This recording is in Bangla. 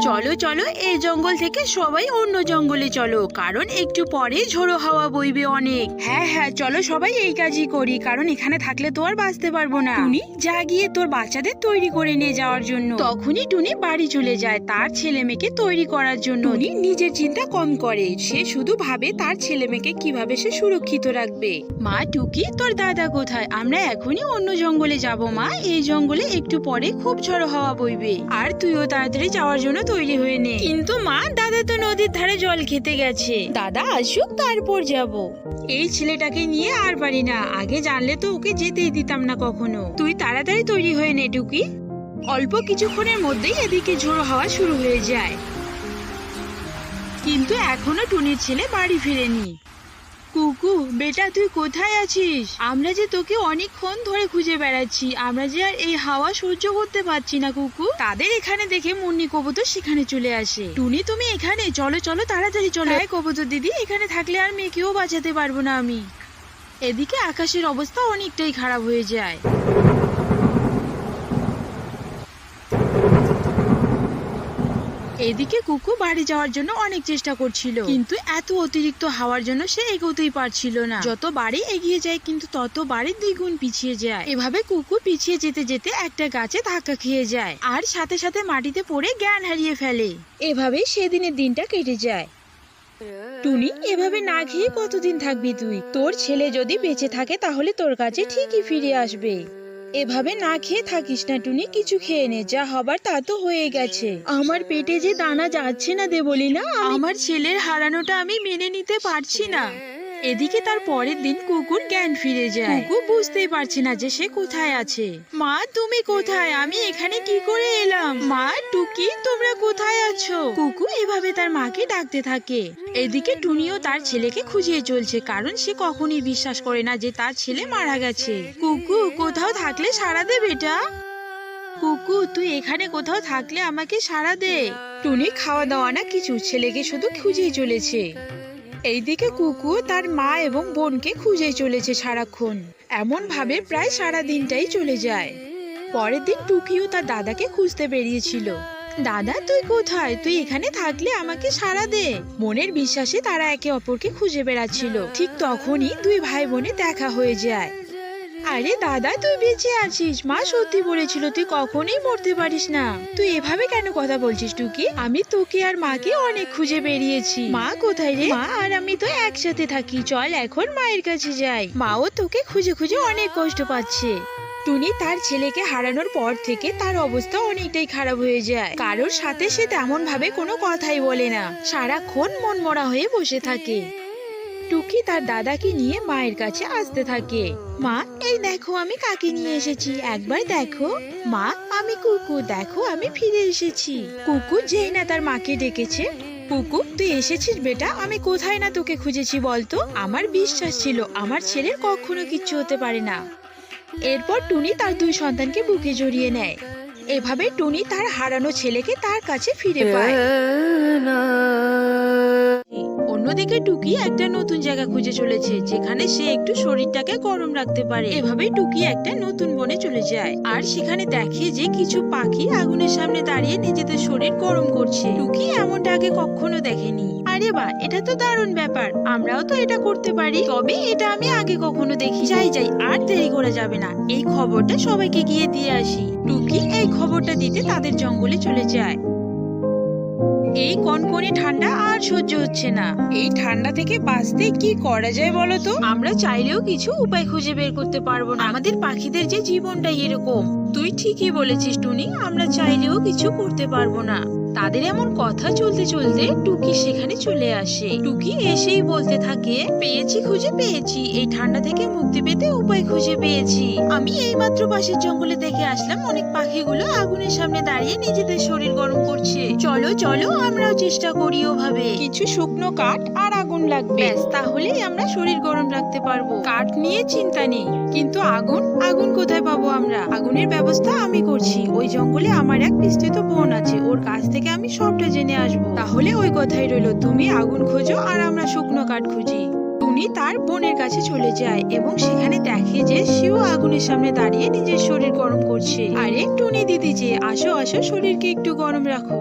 চলো চলো এই জঙ্গল থেকে সবাই অন্য জঙ্গলে চলো, কারণ একটু পরে ঝোড়ো হাওয়া বইবে অনেক। হ্যাঁ হ্যাঁ চলো সবাই এই কাজই করি, কারণ এখানে থাকলে তো আর বাঁচতে পারবো না। টুনি যা গিয়ে তোর বাচ্চাদের তৈরি করে নিয়ে যাওয়ার জন্য। তখনই টুনি বাড়ি চলে যায় তার ছেলে মেয়েকে তৈরি করার জন্য। টুনি নিজের চিন্তা কম করে, সে শুধু ভাবে তার ছেলে মেয়েকে কিভাবে সে সুরক্ষিত রাখবে। মা টুকি, তোর দাদা কোথায়? আমরা এখনই অন্য জঙ্গলে যাব মা, এই জঙ্গলে একটু পরে খুব ঝড়ো হাওয়া বইবে, আর তুইও তাড়াতাড়ি যাওয়ার জন্য তৈরি হয়ে নে। কিন্তু মা, দাদা তো নদীর ধারে জল খেতে গেছে। দাদা আসুক তারপর যাব। এই ছেলেটাকে নিয়ে আর পারি না, আগে জানলে তো ওকে যেতেই দিতাম না কখনো। তুই তাড়াতাড়ি তৈরি হয়ে নে টুকি। অল্প কিছুক্ষণের মধ্যেই এদিকে ঝোড়ো হাওয়া শুরু হয়ে যায়, কিন্তু এখনো টুনির ছেলে বাড়ি ফিরেনি। কুকু বেটা, তুই কোথায় আছিস? আমরা যে তোকে অনেকক্ষণ ধরে খুঁজে বেড়াচ্ছি, আমরা যে আর এই হাওয়া সহ্য করতে পারছি না কুকু। তাদের এখানে দেখে মুন্নি কবুতর সেখানে চলে আসে। টুনি তুমি এখানে? চলো চলো তাড়াতাড়ি চলো। হ্যাঁ কবুতর দিদি, এখানে থাকলে আর মেয়েকেও বাঁচাতে পারবো না আমি। এদিকে আকাশের অবস্থা অনেকটাই খারাপ হয়ে যায়। এদিকে কুকু বাড়ি যাওয়ার জন্য অনেক চেষ্টা করছিল, কিন্তু এত অতিরিক্ত হাওয়ার জন্য সে এগোতেই পারছিল না। যত বাড়ি এগিয়ে যায় কিন্তু তত বাড়ি দ্বিগুণ পিছিয়ে যায়। এভাবে কুকু পিছিয়ে যেতে যেতে একটা গাছে ধাক্কা খেয়ে যায়, আর সাথে সাথে মাটিতে পড়ে জ্ঞান হারিয়ে ফেলে। এভাবেই সেদিনের দিনটা কেটে যায়। টুনি, এভাবে না খেয়ে কতদিন থাকবি তুই? তোর ছেলে যদি বেঁচে থাকে তাহলে তোর কাছে ঠিকই ফিরে আসবে। এভাবে না খেয়ে থাকিস না টুনি, কিছু খেয়ে নে, যা হবার তা তো হয়ে গেছে। আমার পেটে যে দানা যাচ্ছে না দে বলি না, আমার ছেলের হারানোটা আমি মেনে নিতে পারছি না। এদিকে তার পরের দিন কুকুর জ্ঞান ফিরে যায়। কুকু বুঝতেই পারছে না যে সে কোথায় আছে। মা তুমি কোথায়? আমি এখানে কি করে এলাম? মা টুকি, তোমরা কোথায় আছো? কুকু এভাবে তার মাকে ডাকতে থাকে। এদিকে টুনিও তার ছেলেকে খুঁজিয়ে চলছে, কারণ সে কখনই বিশ্বাস করে না যে তার ছেলে মারা গেছে। কুকু কোথাও থাকলে সাড়া দে বেটা। কুকু তুই এখানে কোথাও থাকলে আমাকে সাড়া দে। টুনি খাওয়া দাওয়া না কিছু, ছেলেকে শুধু খুঁজেই চলেছে। এইদিকে কুকু তার মা এবং বোনকে খুঁজে চলেছে সারাক্ষণ। এমন ভাবে প্রায় সারা দিনটাই চলে যায়। পরের দিন টুকিও তার দাদাকে খুঁজতে বেরিয়েছিল। দাদা তুই কোথায়? তুই এখানে থাকলে আমাকে সাড়া দে। মনের বিশ্বাসে তারা একে অপরকে খুঁজে বেড়াচ্ছিল। ঠিক তখনই দুই ভাই বোনে দেখা হয়ে যায়। আরে দাদা তুই বেঁচে আছিস? মা সত্যি বলেছিল তুই কখনোই মরতে পারিস না। তুই এভাবে কেন কথা বলছিস টুকি? আমি তোকে আর মাকে অনেক খুঁজে বেরিয়েছি। মা কোথায় রে? মা আর আমি তো একসাথে থাকি, চল এখন মায়ের কাছে যাই। মাও তোকে খুঁজে খুঁজে অনেক কষ্ট পাচ্ছে। টুনি তার ছেলেকে হারানোর পর থেকে তার অবস্থা অনেকটাই খারাপ হয়ে যায়। কারোর সাথে সে তেমন ভাবে কোনো কথাই বলে না, সারাক্ষণ মনমরা হয়ে বসে থাকে। টুকি তার দাদাকে নিয়ে মায়ের কাছে আসতে থাকে। মা এই দেখো আমি কাকে নিয়ে এসেছি, একবার দেখো। মা আমি কুকু, দেখো আমি ফিরে এসেছি। কুকু যেই না তার মাকে ডেকেছে, কুকু তুই এসেছিস বেটা, আমি কোথায় না তোকে খুঁজেছি বলতো। আমার বিশ্বাস ছিল আমার ছেলের কখনো কিচ্ছু হতে পারে না। এরপর টুনি তার দুই সন্তানকে বুকে জড়িয়ে নেয়। এভাবে টুনি তার হারানো ছেলেকে তার কাছে ফিরে পায়। অন্যদিকে টুকি একটা নতুন জায়গা খুঁজে চলেছে, যেখানে সে একটু শরীরটাকে গরম রাখতে পারে। এভাবে টুকি একটা নতুন বনে চলে যায়, আর সেখানে দেখে যে কিছু পাখি আগুনের সামনে দাঁড়িয়ে নিজেদের শরীর গরম করছে। টুকি এমনটা আগে কখনো দেখেনি। আরে বাহ, এটা তো দারুণ ব্যাপার, আমরাও তো এটা করতে পারি। তবে এটা আমি আগে কখনো দেখি। যাই যাই, আর দেরি করা যাবে না, এই খবরটা সবাইকে গিয়ে দিয়ে আসি। টুকি এই খবরটা দিতে তাদের জঙ্গলে চলে যায়। এই কনকনে ঠান্ডা আর সহ্য হচ্ছে না। এই ঠান্ডা থেকে বাঁচতে কি করা যায় বলতো? আমরা চাইলেও কিছু উপায় খুঁজে বের করতে পারবো না। আমাদের পাখিদের যে জীবনটাই এরকম। তুই ঠিকই বলেছিস টুনি, আমরা চাইলেও কিছু করতে পারবো না। তাদের এমন কথা চলতে চলতে টুকি সেখানে চলে আসে। টুকি এসেই বলতে থাকে, পেয়েছি, খুঁজে পেয়েছি, এই ঠান্ডা থেকে মুক্তি পেতে উপায় খুঁজে পেয়েছি। আমি এইমাত্র পাশের জঙ্গলে দেখে আসলাম অনেক পাখিগুলো আগুনের সামনে দাঁড়িয়ে নিজেদের শরীর গরম করছে। চলো চলো আমরাও চেষ্টা করি ওভাবে। কিছু শুকনো কাঠ আর আগুন লাগবে, তাহলেই আমরা শরীর গরম রাখতে পারবো। কাঠ নিয়ে চিন্তা নেই, কিন্তু আগুন কোথায় পাবো আমরা? আগুনের ব্যবস্থা আমি করছি। ওই জঙ্গলে আমার এক বিস্তৃত বোন আছে, ওর কাছ থেকে আমি সবটা জেনে আসবো। তাহলে ওই কথাই রইলো, তুমি আগুন খোঁজো আর আমরা শুকনো কাঠ খুঁজি। টুনি তার বোনের কাছে চলে যায় এবং সেখানে দেখে যে সেও আগুনের সামনে দাঁড়িয়ে নিজের শরীর গরম করছে। আরে টুনি দিদি যে, আসো আসো, শরীরকে একটু গরম রাখো।